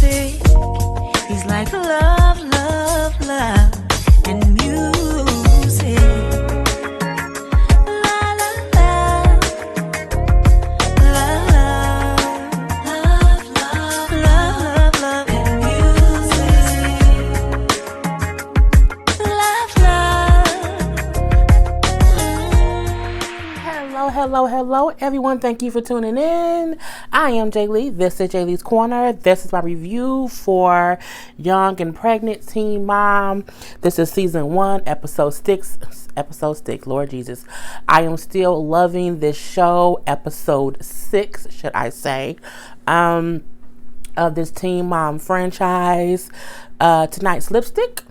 music. He's like love, love, love, and music. La la la, love, love, love, love, love, love, and music. Love, love. Hello, everyone. Thank you for tuning in. I am Jay Lee. This is Jay Lee's Corner. This is my review for Young and Pregnant Teen Mom. This is season 1, episode 6. Lord Jesus. I am still loving this show. Episode 6, should I say, of this Teen Mom franchise. Tonight's lipstick.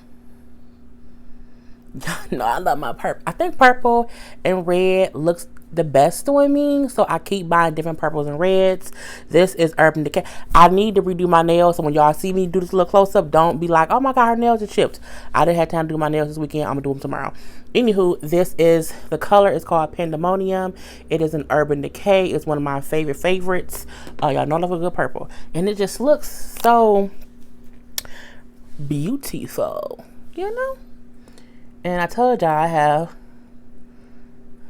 No, I love my purple. I think purple and red looks the best on me, so I keep buying different purples and reds. This is Urban Decay. I need to redo my nails, so when y'all see me do this little close-up, don't be like, oh my god, her nails are chipped. I didn't have time to do my nails this weekend. I'm gonna do them tomorrow. Anywho, the color is called Pandemonium. It is an Urban Decay. It's one of my favorites. Y'all know I love a good purple, and it just looks so beautiful, you know. And I told y'all I have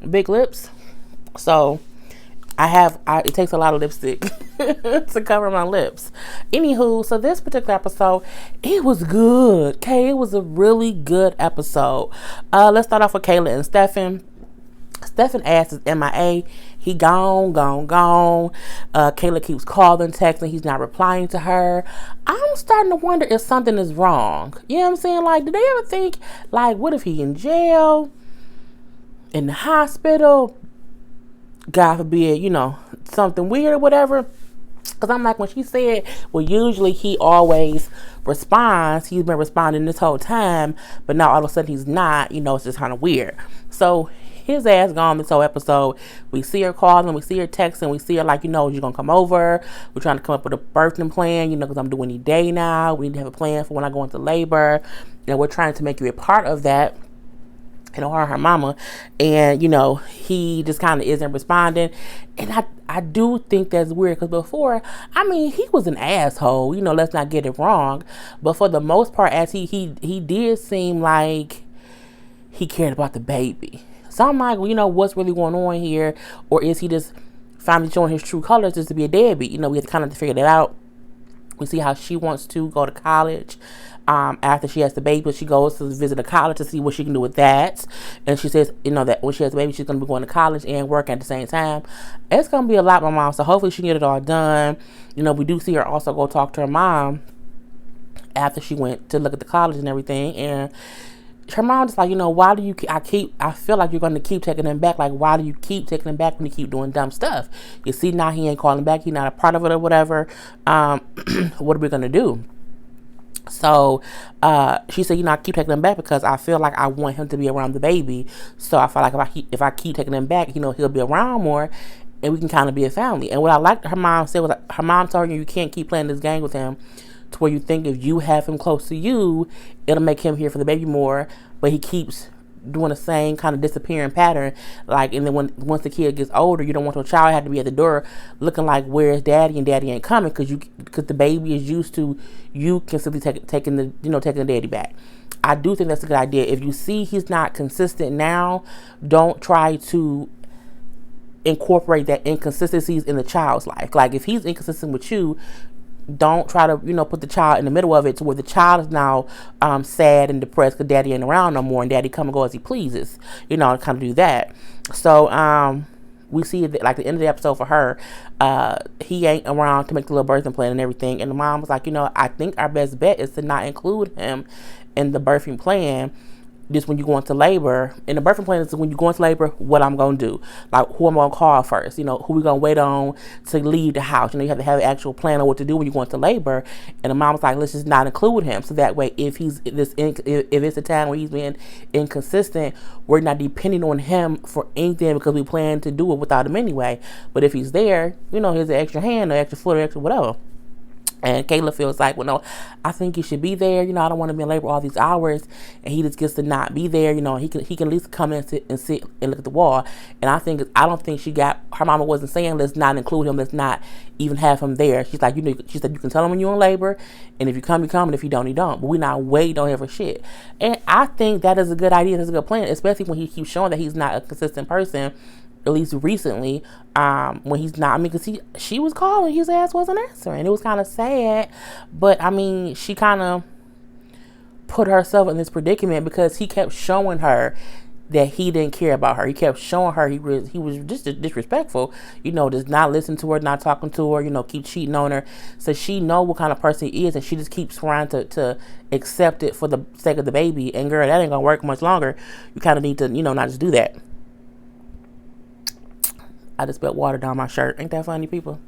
big lips, so it takes a lot of lipstick to cover my lips. Anywho, so this particular episode, it was good. Okay, it was a really good episode. Let's start off with Kayla and Stefan. Stefan ass is MIA. He gone. Kayla keeps calling, texting. He's not replying to her. I'm starting to wonder if something is wrong. You know what I'm saying? Like, did they ever think, like, what if he in jail, in the hospital, God forbid, you know, something weird or whatever? Because I'm like, when she said, well, usually he always responds. He's been responding this whole time, but now all of a sudden he's not. You know, it's just kind of weird. So his ass gone this whole episode. We see her calling, we see her texting, we see her like, you know, you're going to come over. We're trying to come up with a birthing plan, you know, because I'm doing any day now. We need to have a plan for when I go into labor. You know, we're trying to make you a part of that. You know, her mama. And, you know, he just kind of isn't responding. And I do think that's weird, because before, I mean, he was an asshole. You know, let's not get it wrong. But for the most part, as he did seem like he cared about the baby. So I'm like, well, you know, what's really going on here? Or is he just finally showing his true colors just to be a deadbeat? You know, we have to kind of figure that out. We see how she wants to go to college. After she has the baby, she goes to visit a college to see what she can do with that. And she says, you know, that when she has the baby, she's going to be going to college and work at the same time. It's going to be a lot, my mom. So hopefully she can get it all done. You know, we do see her also go talk to her mom after she went to look at the college and everything. And her mom just like, you know, why do you I feel like you're going to keep taking him back. Like, why do you keep taking him back when you keep doing dumb stuff? You see, now he ain't calling back. He's not a part of it or whatever. What are we going to do? So she said, you know, I keep taking him back because I feel like I want him to be around the baby. So I feel like if I keep taking him back, you know, he'll be around more and we can kind of be a family. And what I liked her mom said was, her mom told her, you can't keep playing this game with him to where you think if you have him close to you, it'll make him here for the baby more. But he keeps doing the same kind of disappearing pattern. Like, and then once the kid gets older, you don't want your child to have to be at the door looking like, where's daddy, and daddy ain't coming, because the baby is used to you consistently taking the daddy back. I do think that's a good idea. If you see he's not consistent now, don't try to incorporate that inconsistencies in the child's life. Like, if he's inconsistent with you, don't try to, you know, put the child in the middle of it to where the child is now sad and depressed because daddy ain't around no more and daddy come and go as he pleases. You know, kind of do that. So we see it like the end of the episode for her. He ain't around to make the little birthing plan and everything. And the mom was like, you know, I think our best bet is to not include him in the birthing plan. Just when you go into labor, and the birthing plan is when you go into labor, what I'm going to do. Like, who I'm going to call first, you know, who we going to wait on to leave the house. You know, you have to have an actual plan on what to do when you go into labor. And the mom was like, let's just not include him. So that way, if it's a time where he's being inconsistent, we're not depending on him for anything because we plan to do it without him anyway. But if he's there, you know, here's an extra hand or extra foot or extra whatever. And Kayla feels like, well, no, I think you should be there. I don't want to be in labor all these hours. And he just gets to not be there. He can at least come in and sit and look at the wall. And I don't think her mama wasn't saying, let's not include him. Let's not even have him there. She's like, she said, you can tell him when you're in labor. And if you come, you come. And if you don't, you don't. But we're not waiting on him for shit. And I think that is a good idea. That's a good plan, especially when he keeps showing that he's not a consistent person. At least recently, when he's not, because she was calling, his ass wasn't answering. It was kind of sad, but she kind of put herself in this predicament because he kept showing her that he didn't care about her. He kept showing her he was just disrespectful, just not listening to her, not talking to her, keep cheating on her. So she know what kind of person he is, and she just keeps trying to accept it for the sake of the baby. And girl, that ain't gonna work much longer. You kind of need to, not just do that. I just spilled water down my shirt. Ain't that funny, people?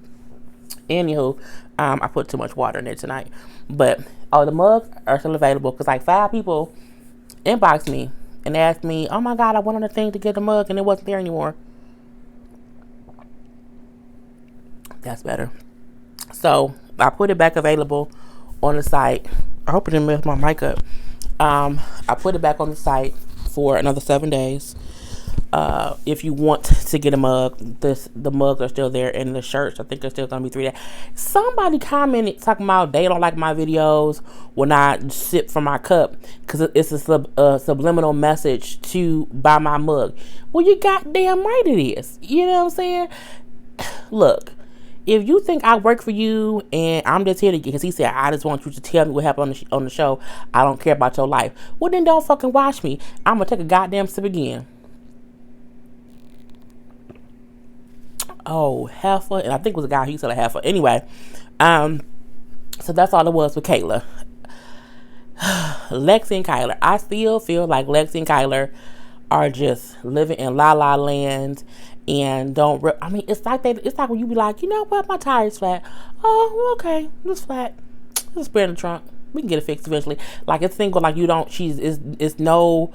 Anywho, I put too much water in there tonight. But, the mugs are still available. Because, 5 people inboxed me and asked me, oh, my God, I went on the thing to get the mug and it wasn't there anymore. That's better. So, I put it back available on the site. I hope it didn't mess my mic up. I put it back on the site for another 7 days. If you want to get a mug, the mugs are still there, and the shirts, I think they're still gonna be 3 days. Somebody commented talking about they don't like my videos when I sip from my cup because it's a subliminal message to buy my mug. Well, you goddamn right it is. You know what I'm saying? Look, if you think I work for you and I'm just here to get, because he said, I just want you to tell me what happened on the show. I don't care about your life. Well, then don't fucking watch me. I'm gonna take a goddamn sip again. Oh, heifer, and I think it was a guy, he said a heifer. Anyway, so that's all it was with Kayla. Lexi and Kyler. I still feel like Lexi and Kyler are just living in la la land and it's like when you be like, you know what, my tire's flat. Oh, okay, it's flat. Just spare in the trunk. We can get it fixed eventually. Like, it's single, like you don't, it's no.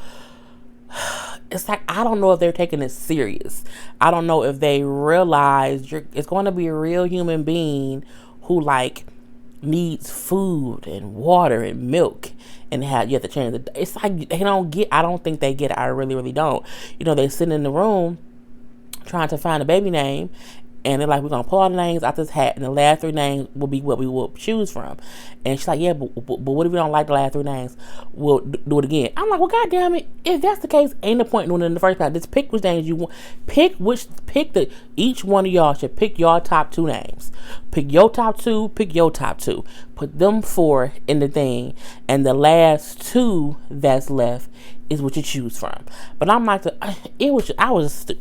It's like, I don't know if they're taking it serious. I don't know if they realize it's going to be a real human being who needs food and water and milk, and you have to change it. It's like they don't get. I don't think they get it. I really, really don't. They sit in the room trying to find a baby name, and they're like, we're going to pull all the names out this hat, and the last 3 names will be what we will choose from. And she's like, yeah, but what if we don't like the last 3 names? We'll do it again. I'm like, well, goddamn it. If that's the case, ain't no point in doing it in the first place. Just pick which names you want. Each one of y'all should pick your top 2 names. Pick your top 2, Put them 4 in the thing, and the last 2 that's left is what you choose from. But I'm like, they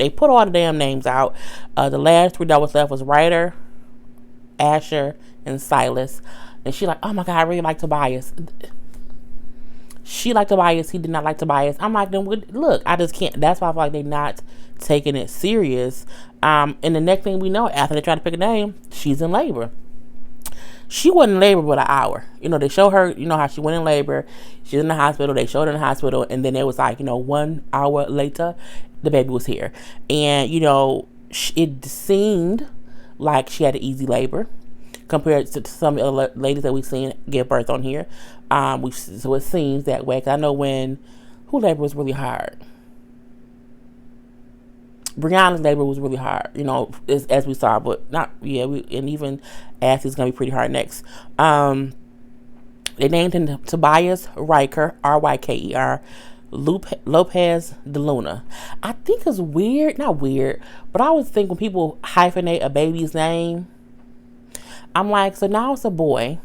put all the damn names out. The last 3 that was left was Ryder, Asher, and Silas. And she like, oh my God, I really like Tobias. She liked Tobias. He did not like Tobias. I'm like, then look, I just can't. That's why I feel like they're not taking it serious. And the next thing we know, after they try to pick a name, she's in labor. She wasn't in labor but an hour. They show her, how she went in labor. She's in the hospital. They showed her in the hospital. And then it was like, 1 hour later, the baby was here. And, it seemed like she had an easy labor compared to some other ladies that we've seen give birth on here. So it seems that way. 'Cause I know who labor was really hard. Briana's labor was really hard, as we saw, but not, and even Ashley's gonna be pretty hard next. They named him Tobias Ryker, Ryker, Lopez de Luna. I think it's weird, not weird, but I always think when people hyphenate a baby's name, I'm like, so now it's a boy,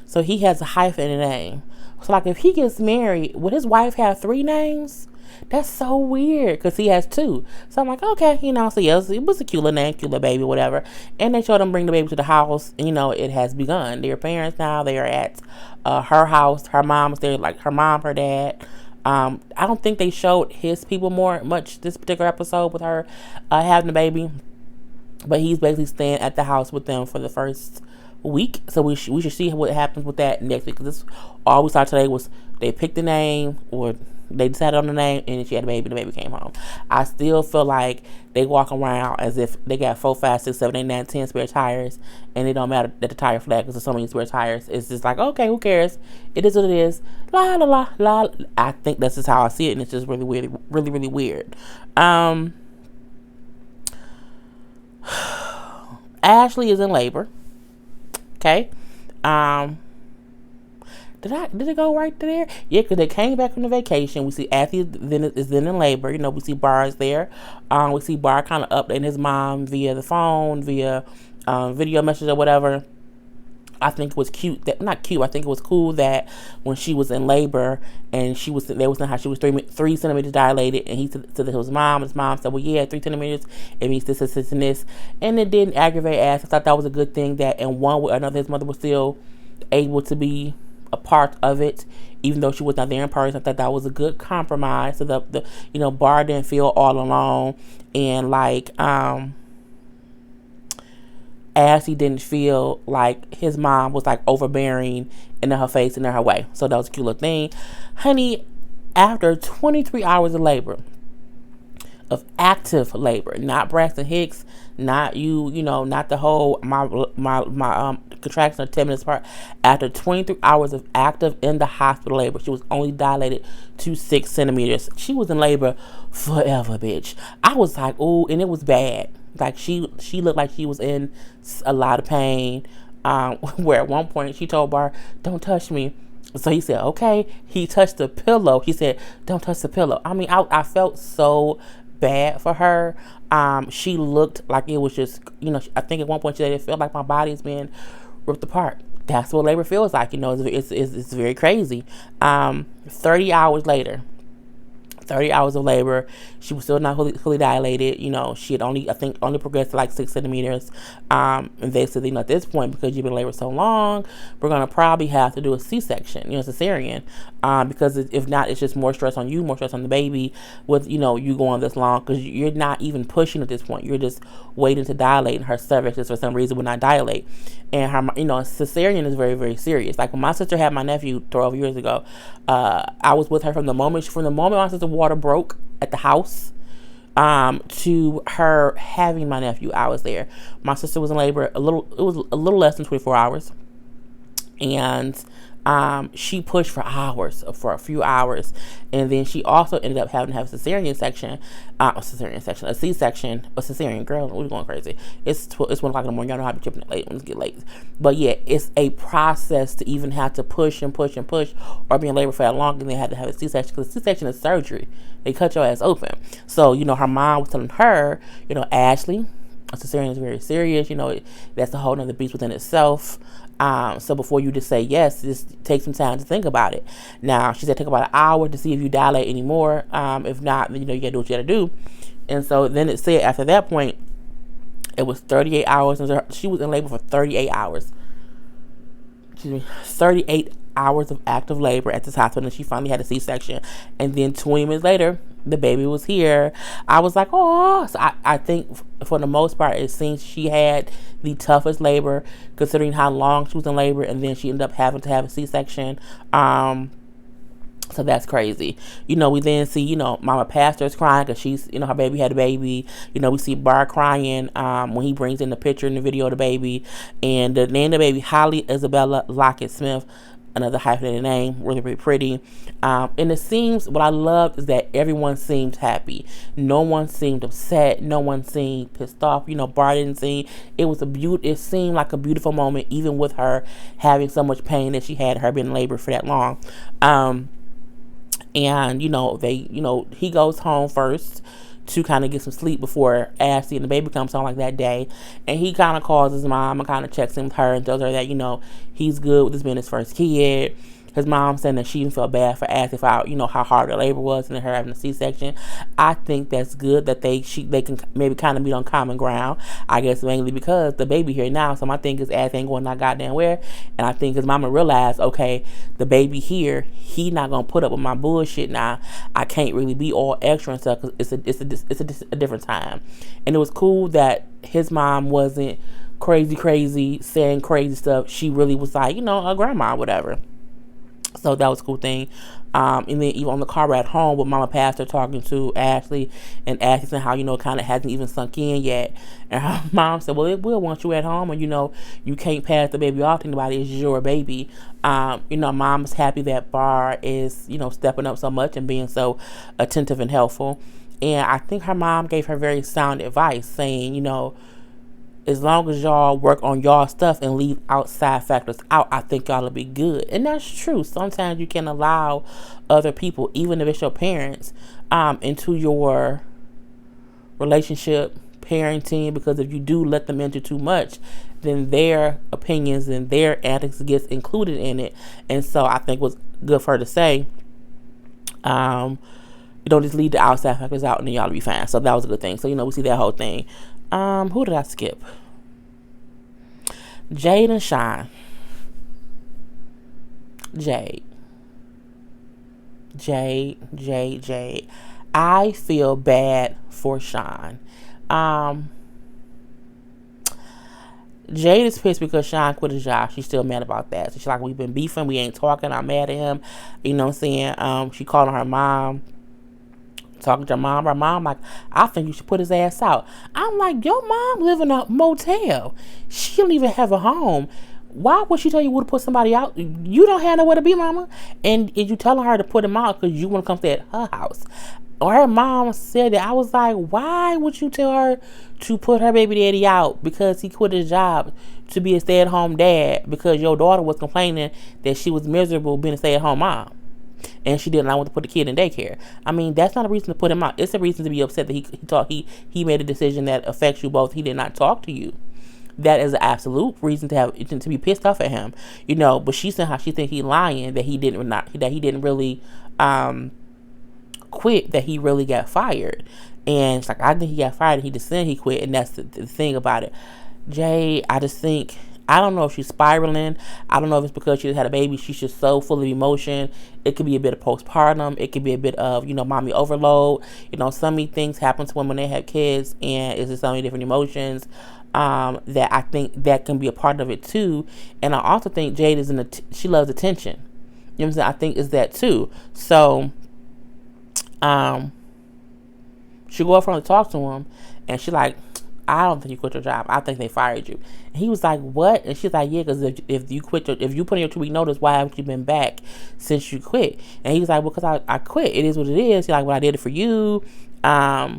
so he has a hyphen in the name. So if he gets married, would his wife have 3 names? That's so weird because he has 2. So I'm like, okay, so yes, it was a cute little name, cute little baby, whatever. And they showed him bring the baby to the house, and it has begun. They're parents now. They are at her house. Her mom's there, like her mom, her dad. I don't think they showed his people much this particular episode with her having the baby, but he's basically staying at the house with them for the first week. So we should see what happens with that next week, because all we saw today was they picked the name, or They decided on the name, and she had a baby. The baby came home. I still feel like they walk around as if they got 4, 5, 6, 7, 8, 9, 10 spare tires, and it don't matter that the tire flat because there's so many spare tires. It's just like, okay, who cares? It is what it is. La la la la. I think that's just how I see it, and it's just really weird, really really weird. Ashley is in labor. Okay. Did it go right there? Yeah, because they came back from the vacation. We see Athy is then in labor. We see Bar's there. We see Bar kind of updating his mom via the phone, via video message or whatever. I think it was cute that, not cute, I think it was cool that when she was in labor and they was saying how she was 3 centimeters dilated, and he said that it was mom. His mom said, well, yeah, 3 centimeters, it means this, and this. And it didn't aggravate Ash. I thought that was a good thing that in one way or another his mother was still able to be a part of it, even though she was not there in person. I thought that was a good compromise, so the Bar didn't feel all alone, and like as he didn't feel like his mom was like overbearing and in her face and in her way. So that was a cute little thing. Honey, after 23 hours of labor, of active labor, not Braxton Hicks, not not the whole my contraction of 10 minutes apart. After 23 hours of active in the hospital labor, she was only dilated to 6 centimeters. She was in labor forever, bitch. I was like, oh, and it was bad. Like she looked like she was in a lot of pain. Where at one point she told Bar, "Don't touch me." So he said, "Okay." He touched the pillow. He said, "Don't touch the pillow." I mean, I felt so bad for her. She looked like it was just, I think at one point she said, "It felt like my body's being ripped apart." That's what labor feels like. It's very crazy. 30 hours later. 30 hours of labor, she was still not fully dilated. She had only progressed to like 6 centimeters. And they said, at this point, because you've been in labor so long, we're going to probably have to do a C-section, cesarean. Because if not, it's just more stress on you, more stress on the baby with, you going this long, because you're not even pushing at this point. You're just waiting to dilate, and her cervix for some reason would not dilate. And her, cesarean is very, very serious. Like when my sister had my nephew 12 years ago, I was with her from the moment my sister water broke at the house to her having my nephew. I was there. My sister was in labor it was a little less than 24 hours, and she pushed for a few hours, and then she also ended up having to have a C-section, a cesarean. Girl, we're going crazy. It's 1 o'clock in the morning. Y'all know how to be tripping it late when it get late. But yeah, it's a process to even have to push and push and push, or be in labor for that long, and they had to have a C-section, because C-section is surgery. They cut your ass open. So her mom was telling her, Ashley, a cesarean is very serious. That's a whole nother beast within itself. So before you just say yes, just take some time to think about it. Now, she said take about an hour to see if you dilate anymore. If not, then you gotta do what you gotta do. And so then it said after that point, it was 38 hours. And she was in labor for 38 hours. 38 hours of active labor at this hospital, and she finally had a C-section. And then 20 minutes later, the baby was here. I was like, oh. So I think for the most part, it seems she had the toughest labor, considering how long she was in labor, and then she ended up having to have a C-section. So that's crazy. We then see, Mama Pastor's crying because she's, her baby had a baby. We see Bar crying when he brings in the picture in the video of the baby. And the name of the baby, Holly Isabella Lockett Smith, another hyphenated name, really, really pretty. And it seems, what I loved is that everyone seemed happy. No one seemed upset. No one seemed pissed off. Bar didn't seem, it seemed like a beautiful moment, even with her having so much pain that she had, her being in labor for that long. And, he goes home first to kind of get some sleep before Ashley and the baby comes home like that day. And he kind of calls his mom and kind of checks in with her and tells her that, he's good with this being his first kid. His mom saying that she even felt bad for Ashley for how hard her labor was and her having a C-section. I think that's good that they can maybe kind of meet on common ground. I guess mainly because the baby here now. So my thing is Ashley ain't going not goddamn where. And I think his mama realized, okay, the baby here, he not gonna put up with my bullshit now. I can't really be all extra and stuff because it's a different time. And it was cool that his mom wasn't crazy saying crazy stuff. She really was like, a grandma, whatever. So that was a cool thing. And then even on the car ride home with Mama Pastor talking to Ashley, and asking how, it kind of hasn't even sunk in yet. And her mom said, well, it will once you at home, and you can't pass the baby off to anybody. It's your baby. Mom's happy that Bar is, stepping up so much and being so attentive and helpful. And I think her mom gave her very sound advice, saying, as long as y'all work on y'all stuff and leave outside factors out, I think y'all will be good. And that's true. Sometimes you can allow other people, even if it's your parents, into your relationship, parenting, because if you do let them into too much, then their opinions and their antics gets included in it. And so I think it was good for her to say, you don't just leave the outside factors out and then y'all will be fine. So that was a good thing. So, we see that whole thing. Who did I skip? Jade and Sean. Jade. I feel bad for Sean. Jade is pissed because Sean quit his job. She's still mad about that. So she's like, we've been beefing. We ain't talking. I'm mad at him. You know what I'm saying? She called on her mom. Talking to her mom like, I think you should put his ass out. I'm like, your mom live in a motel. She don't even have a home. Why would she tell you to put somebody out? You don't have nowhere to be, mama. And you telling her to put him out because you want to come stay at her house. Or her mom said that. I was like, why would you tell her to put her baby daddy out because he quit his job to be a stay-at-home dad because your daughter was complaining that she was miserable being a stay-at-home mom? And she did not want to put the kid in daycare. I mean, that's not a reason to put him out. It's a reason to be upset that he made a decision that affects you both. He did not talk to you. That is an absolute reason to be pissed off at him. But she said how she think he lying, that he didn't really quit, that he really got fired. And it's like, I think he got fired. He just said he quit, and that's the thing about it. Jay, I don't know if she's spiraling. I don't know if it's because she just had a baby. She's just so full of emotion. It could be a bit of postpartum. It could be a bit of, mommy overload. So many things happen to women when they have kids, and it's just so many different emotions that I think that can be a part of it too. And I also think Jade she loves attention. You know what I'm saying? I think it's that too. So, she go up front to talk to him, and she like, I don't think you quit your job. I think they fired you. And he was like, what? And she's like, yeah, because if you put in your 2-week notice, why haven't you been back since you quit? And he was like, well, because I quit. It is what it is. He's like, well, I did it for you. I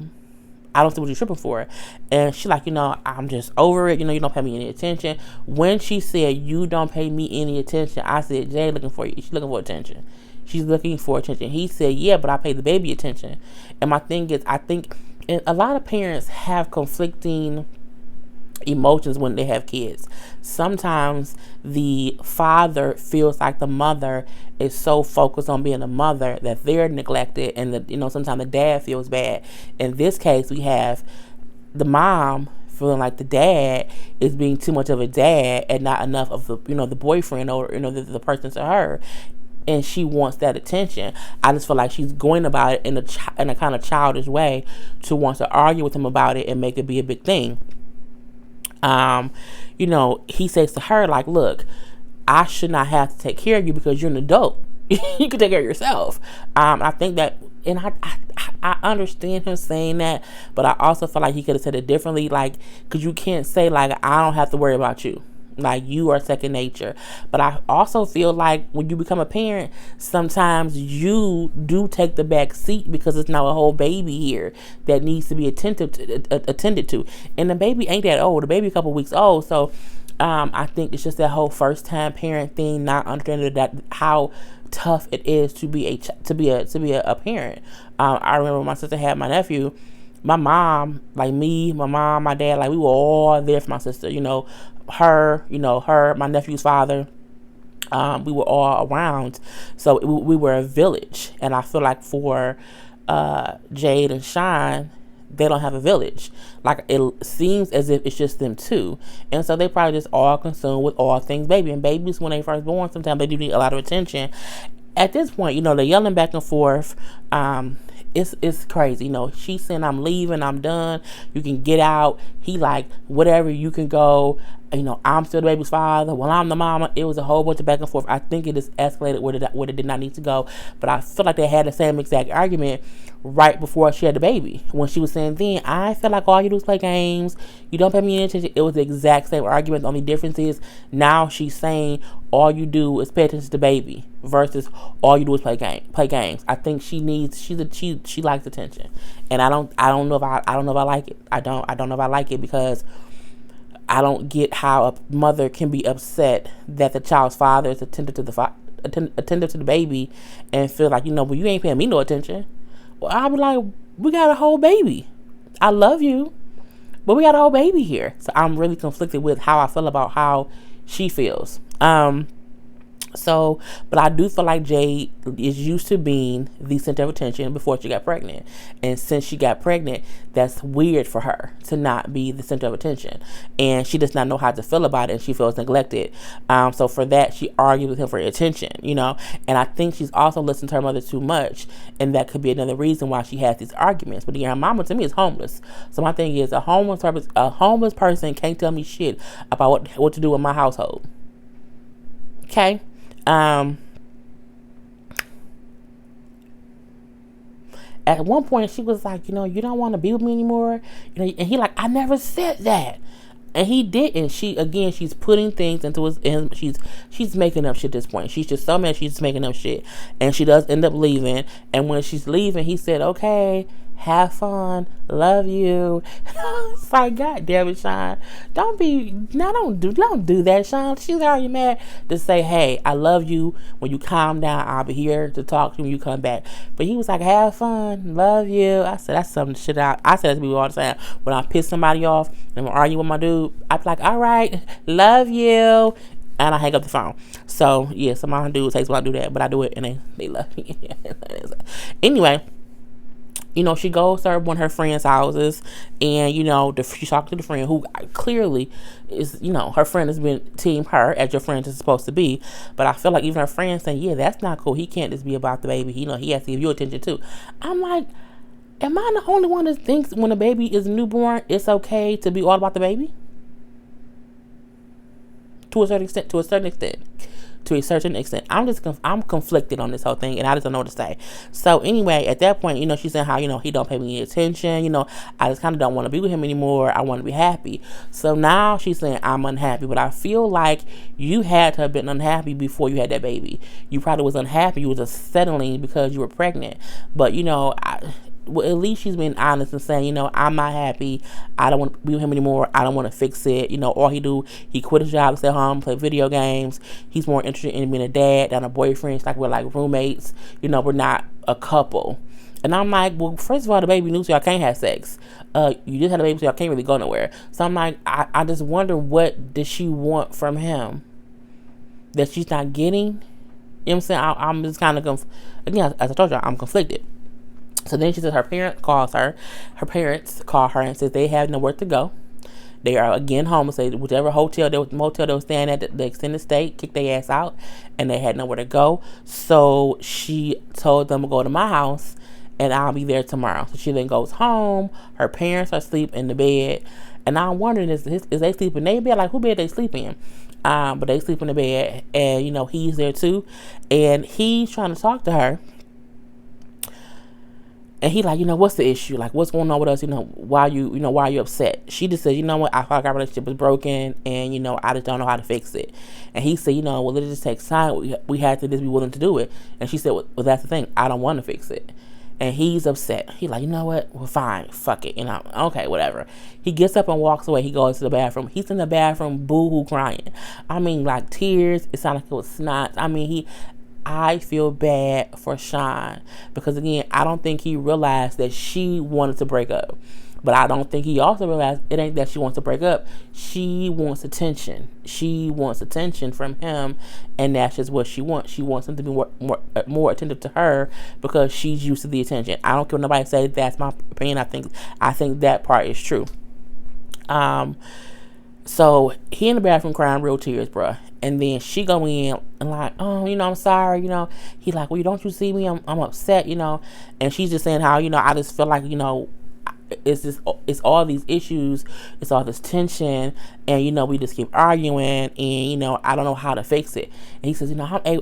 don't see what you're tripping for. And she's like, I'm just over it. You don't pay me any attention. When she said, you don't pay me any attention, I said, Jay looking for you. She's looking for attention. She's looking for attention. He said, yeah, but I pay the baby attention. And my thing is, I think a lot of parents have conflicting emotions when they have kids. Sometimes the father feels like the mother is so focused on being a mother that they're neglected, and sometimes the dad feels bad. In this case, we have the mom feeling like the dad is being too much of a dad and not enough of the the boyfriend or the person to her. And she wants that attention. I just feel like she's going about it in a kind of childish way to want to argue with him about it and make it be a big thing. He says to her, like, look, I should not have to take care of you because you're an adult. You can take care of yourself. I think that, and I understand him saying that, but I also feel like he could have said it differently, like, because you can't say, like, I don't have to worry about you. Like, you are second nature. But I also feel like when you become a parent, sometimes you do take the back seat because it's now a whole baby here that needs to be attended to. And the baby ain't that old. The baby a couple weeks old. So I think it's just that whole first time parent thing, not understanding that how tough it is to be a parent. I remember when my sister had my nephew. My mom, like me, my mom, my dad, like we were all there for my sister. Her, my nephew's father. We were all around, so we were a village. And I feel like for Jade and Sean, they don't have a village. Like, it seems as if it's just them two, and so they probably just all consumed with all things baby. And babies, when they first born, sometimes they do need a lot of attention. At this point, they're yelling back and forth. It's crazy. She's saying, I'm leaving, I'm done, you can get out. He like, whatever, you can go. I'm still the baby's father. Well, I'm the mama. It was a whole bunch of back and forth. I think it just escalated where it did not need to go. But I feel like they had the same exact argument right before she had the baby. When she was saying, then, I feel like all you do is play games. You don't pay me any attention. It was the exact same argument. The only difference is now she's saying all you do is pay attention to the baby versus all you do is play games. I think she likes attention. And I don't know if I like it. I don't know if I like it, because I don't get how a mother can be upset that the child's father is attentive to the baby and feel like, well, you ain't paying me no attention. Well, I'll be like, we got a whole baby. I love you, but we got a whole baby here. So I'm really conflicted with how I feel about how she feels. But I do feel like Jade is used to being the center of attention before she got pregnant. And since she got pregnant, that's weird for her to not be the center of attention. And she does not know how to feel about it, and she feels neglected. So for that, she argues with him for attention, And I think she's also listened to her mother too much, and that could be another reason why she has these arguments. But again, her mama to me is homeless. So my thing is, a homeless person can't tell me shit about what to do in my household. Okay? At one point she was like, you don't want to be with me anymore, and he like, I never said that, and he didn't. She's putting things into she's making up shit at this point. She's just so mad, she's just making up shit, and she does end up leaving. And when she's leaving, he said, okay, have fun, love you. It's like, God damn it, Sean. Don't do that, Sean. She's already mad to say, hey, I love you. When you calm down, I'll be here to talk to you when you come back. But he was like, have fun, love you. I said, that's some shit I said that to people all the time. When I piss somebody off and I'm arguing with my dude, I'd be like, all right, love you. And I hang up the phone. So, yeah, some of my dudes takes when I do that, but I do it and they love me. Anyway, she goes to one of her friends' houses, and, she talked to the friend who clearly is, her friend has been team her, as your friend is supposed to be. But I feel like even her friend saying, yeah, that's not cool. He can't just be about the baby. He has to give you attention too. I'm like, am I the only one that thinks when a baby is newborn, it's okay to be all about the baby? To a certain extent. I'm conflicted on this whole thing, and I just don't know what to say. So anyway, at that point, she's saying how, he don't pay me any attention. I just kind of don't want to be with him anymore. I want to be happy. So now she's saying I'm unhappy, but I feel like you had to have been unhappy before you had that baby. You probably was unhappy. You was just settling because you were pregnant. But, at least she's being honest and saying, I'm not happy. I don't want to be with him anymore. I don't want to fix it. All he quit his job, stay home, play video games. He's more interested in being a dad than a boyfriend. It's like we're like roommates. We're not a couple. And I'm like, well, first of all, the baby knew, so y'all can't have sex. You just had a baby, so y'all can't really go nowhere. So I'm like, I just wonder, what does she want from him that she's not getting? You know what I'm saying? I'm just kind of, again, as I told you, I'm conflicted. So then she says her parents call her and says they have nowhere to go. They are again homeless. Whichever motel they were staying at, the extended stay kicked their ass out, and they had nowhere to go. So she told them to go to my house, and I'll be there tomorrow. So she then goes home. Her parents are asleep in the bed, and I'm wondering, is they sleep in their bed? Like, who bed they sleep in? But they sleep in the bed, and he's there too, and he's trying to talk to her. And he like, what's the issue? Like, what's going on with us? Why are you upset? She just said, I feel like our relationship is broken, and, I just don't know how to fix it. And he said, well, it just takes time. We have to just be willing to do it. And she said, well, that's the thing. I don't want to fix it. And he's upset. He like, what? Well, fine. Fuck it. Okay, whatever. He gets up and walks away. He goes to the bathroom. He's in the bathroom, boo-hoo crying. I mean, like, tears. It sounded like it was snot. I mean, I feel bad for Sean, because again, I don't think he realized that she wanted to break up. But I don't think he also realized it ain't that she wants to break up. She wants attention. She wants attention from him, and that's just what she wants. She wants him to be more attentive to her because she's used to the attention. I don't care what nobody says. That's my opinion. I think that part is true. So he in the bathroom crying real tears, bruh. And then she go in and like, oh, I'm sorry, He like, well, don't you see me? I'm upset, And she's just saying how, I just feel like, it's all these issues, it's all this tension, and we just keep arguing, and I don't know how to fix it. And he says,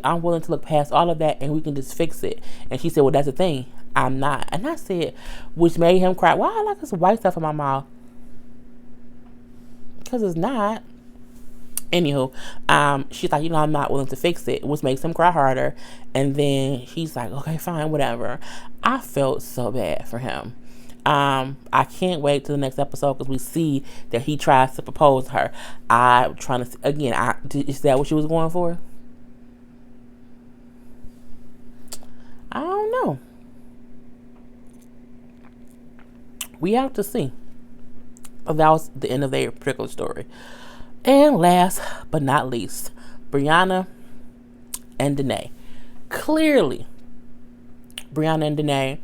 I'm willing to look past all of that, and we can just fix it. And she said, well, that's the thing, I'm not. And I said, which made him cry. Why I like this white stuff in my mouth? Because it's not. Anywho, she's like, I'm not willing to fix it, which makes him cry harder. And then he's like, okay, fine, whatever. I felt so bad for him. I can't wait to the next episode because we see that he tries to propose to her. I'm trying to, again, is that what she was going for? I don't know. We have to see. But that was the end of their particular story. And last but not least, Briana and Danae. Clearly, Briana and Danae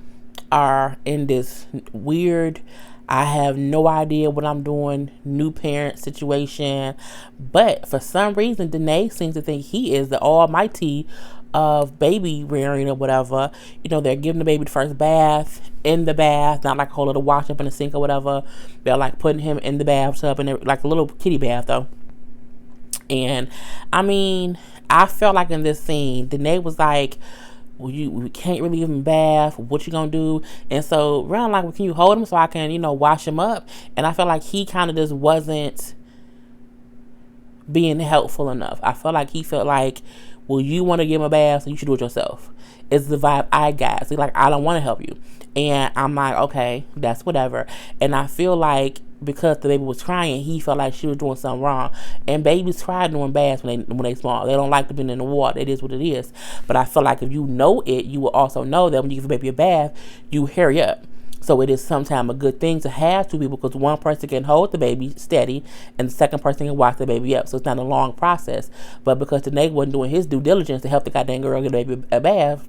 are in this weird, I have no idea what I'm doing, new parent situation. But for some reason, Danae seems to think he is the almighty of baby rearing or whatever. They're giving the baby the first bath in the bath, not like a whole little wash up in the sink or whatever. They're like putting him in the bathtub and like a little kitty bath though. And I mean, I felt like in this scene, Danae was like, well, we can't really give him a bath. What you gonna do? And so Ron like, well, can you hold him so I can, wash him up? And I felt like he kind of just wasn't being helpful enough. I felt like he felt like, well, you want to give him a bath, so you should do it yourself. It's the vibe I got. So like, I don't want to help you. And I'm like, okay, that's whatever. And I feel like because the baby was crying, he felt like she was doing something wrong. And babies cry during baths when they small. They don't like to be in the water. It is what it is. But I feel like if you know it, you will also know that when you give a baby a bath, you hurry up. So it is sometimes a good thing to have two people because one person can hold the baby steady and the second person can wash the baby up. So it's not a long process. But because Danae wasn't doing his due diligence to help the goddamn girl get the baby a bath,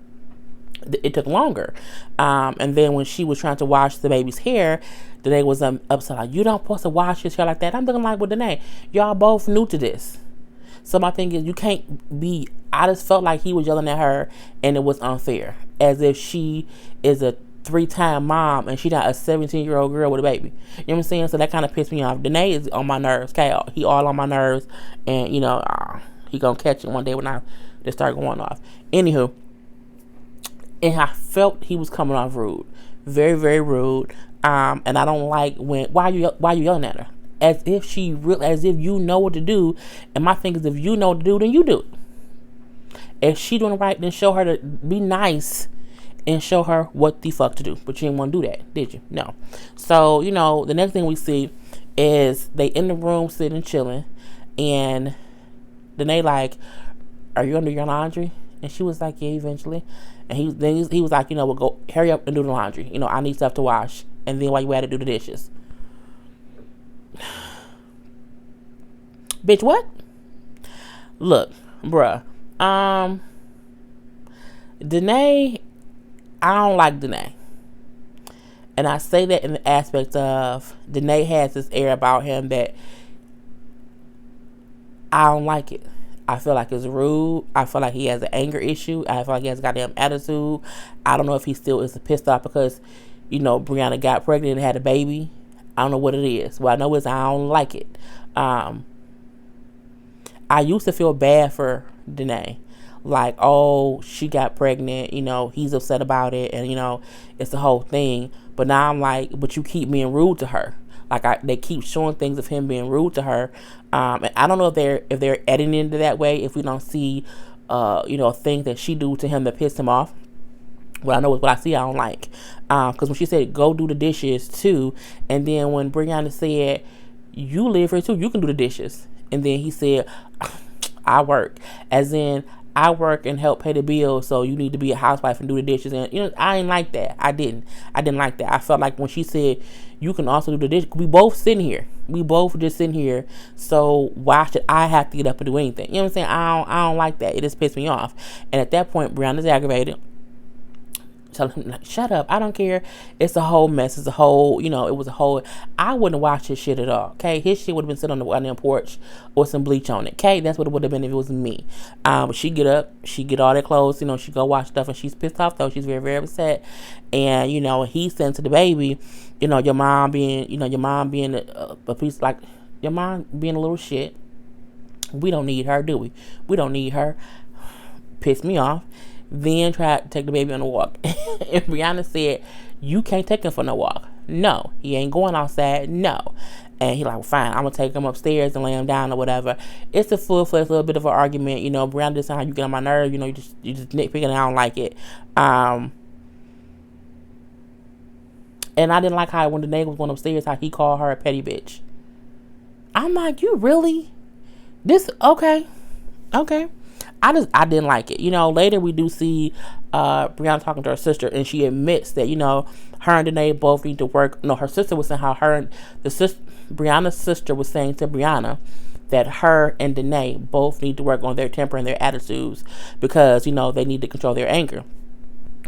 it took longer. And then when she was trying to wash the baby's hair, Danae was upset like, you don't supposed to wash his hair like that. I'm thinking like, well, Danae, y'all both new to this. So my thing is, you can't be, I just felt like he was yelling at her and it was unfair. As if she is a 3-time mom and she not a 17-year-old girl with a baby. You know what I'm saying? So that kind of pissed me off. Danae is on my nerves. Okay, he all on my nerves. And, he gonna catch it one day when I just start going off. Anywho, and I felt he was coming off rude. Very, very rude. And I don't like when, why you yelling at her? As if you know what to do. And my thing is, if you know what to do, then you do it. If she doing it right, then show her to be nice and show her what the fuck to do. But you didn't want to do that, did you? No. So, the next thing we see is they in the room sitting chilling. And then they like, are you gonna do your laundry? And she was like, yeah, eventually. And he was like, well, go hurry up and do the laundry. I need stuff to wash. And then while you at it, do the dishes. Bitch, what? Look, bruh. Danae, I don't like Danae. And I say that in the aspect of Danae has this air about him that I don't like it. I feel like it's rude. I feel like he has an anger issue. I feel like he has a goddamn attitude. I don't know if he still is pissed off because, Briana got pregnant and had a baby. I don't know what it is. What I know is I don't like it. I used to feel bad for Danae. Like, oh, she got pregnant. He's upset about it. And, it's the whole thing. But now I'm like, but you keep being rude to her. Like they keep showing things of him being rude to her, and I don't know if they're editing into that way. If we don't see, things that she do to him that piss him off. What I know is what I see I don't like, because when she said go do the dishes too, and then when Briana said you live here too, you can do the dishes, and then he said I work, as in I work and help pay the bills, so you need to be a housewife and do the dishes. And I didn't like that. I didn't like that. I felt like when she said you can also do the dishes, we both sitting here. We both just sitting here. So why should I have to get up and do anything? You know what I'm saying? I don't like that. It just pissed me off. And at that point, Brianna's aggravated. telling him, like, shut up, I don't care. It's a whole mess. It's a whole, it was a whole, I wouldn't watch his shit at all, okay? His shit would have been sitting on the porch with some bleach on it, okay? That's what it would have been if it was me. She get up, she get all their clothes, she go watch stuff, and she's pissed off, though. She's very, very upset. And, he said to the baby, your mom being a piece, like, your mom being a little shit. We don't need her, do we? We don't need her. Pissed me off. Then tried to take the baby on a walk. And Briana said, you can't take him for no walk. No, he ain't going outside. No. And he like, well, fine, I'm going to take him upstairs and lay him down or whatever. It's a full-fledged little bit of an argument. Briana, this is how you get on my nerves. You just nitpicking and I don't like it. And I didn't like how when Danae was going upstairs, how he called her a petty bitch. I'm like, you really? This, okay. I didn't like it. Later we do see Briana talking to her sister, and she admits that, her and Danae both need to work. No, her sister was saying how Briana's sister was saying to Briana that her and Danae both need to work on their temper and their attitudes because, they need to control their anger.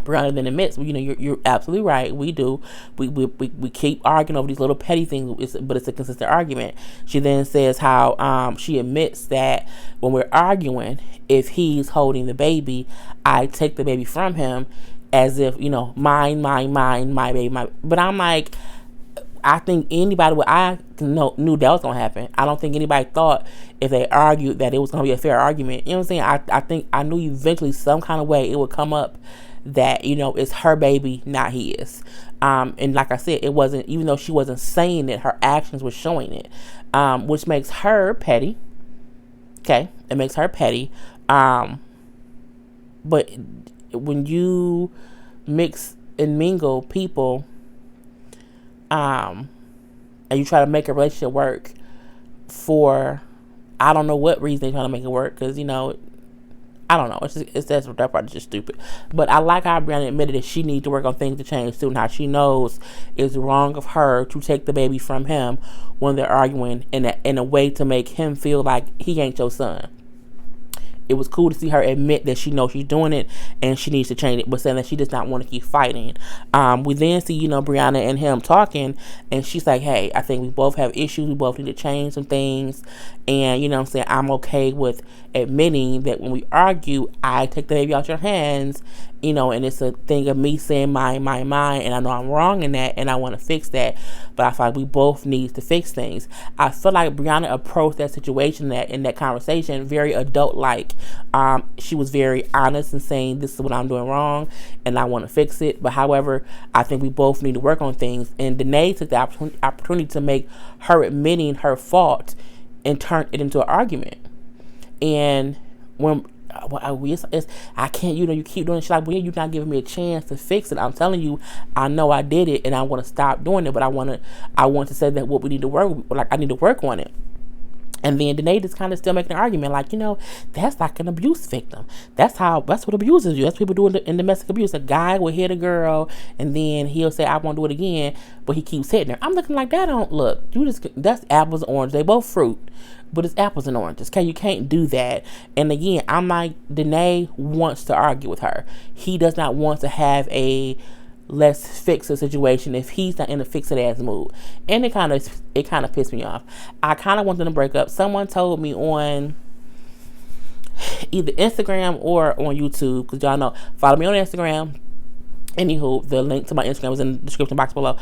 Briana then admits, you're absolutely right. We do. We keep arguing over these little petty things, but it's a consistent argument. She then says how she admits that when we're arguing, if he's holding the baby, I take the baby from him as if, mine, my baby, my. But I'm like, I think anybody knew that was going to happen. I don't think anybody thought if they argued that it was going to be a fair argument. You know what I'm saying? I think I knew eventually some kind of way it would come up that, it's her baby, not his. And like I said, it wasn't, even though she wasn't saying it, her actions were showing it, which makes her petty. Okay. It makes her petty. But when you mix and mingle people, and you try to make a relationship work for, I don't know what reason they're trying to make it work. Cause I don't know. That part is just stupid. But I like how Briana admitted that she needs to work on things to change too, and how she knows it's wrong of her to take the baby from him when they're arguing in a way to make him feel like he ain't your son. It was cool to see her admit that she knows she's doing it and she needs to change it, but saying that she does not want to keep fighting. We then see, Briana and him talking, and she's like, hey, I think we both have issues. We both need to change some things. And, I'm okay with admitting that when we argue, I take the baby out your hands, and it's a thing of me saying mine, and I know I'm wrong in that, and I want to fix that, but I feel like we both need to fix things. I feel like Briana approached that situation, in that conversation, very adult-like. She was very honest in saying, this is what I'm doing wrong, and I want to fix it, but however, I think we both need to work on things, and Danae took the opportunity to make her admitting her fault and turn it into an argument. And when I can't, you keep doing shit like, well, you're not giving me a chance to fix it. I'm telling you, I know I did it, and I want to stop doing it, but I want to say that what we need to work, like, I need to work on it. And then Danae just kind of still making an argument, like, that's like an abuse victim. That's what abusers do. That's what people do in domestic abuse. A guy will hit a girl, and then he'll say, I won't do it again, but he keeps hitting her. I'm looking like, that don't look. That's apples and oranges. They both fruit, but it's apples and oranges. Okay, you can't do that. And again, I'm like, Danae wants to argue with her. He does not want to have a let's fix the situation if he's not in a fix-it-ass mood. And it kind of pissed me off. I kind of want them to break up. Someone told me on either Instagram or on YouTube, because y'all know, follow me on Instagram. Anywho, the link to my Instagram is in the description box below.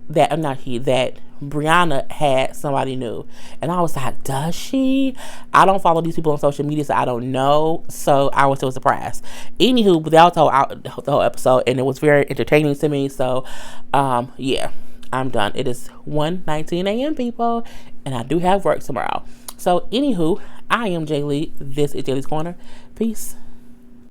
That Briana had somebody new, and I was like, does she? I don't follow these people on social media, so I don't know, so I was so surprised. Anywho, but that was the whole episode, and it was very entertaining to me, so yeah, I'm done. It is 1:19 a.m. people, and I do have work tomorrow. So anywho, I am Jay Lee. This is Jaylee's Corner. Peace.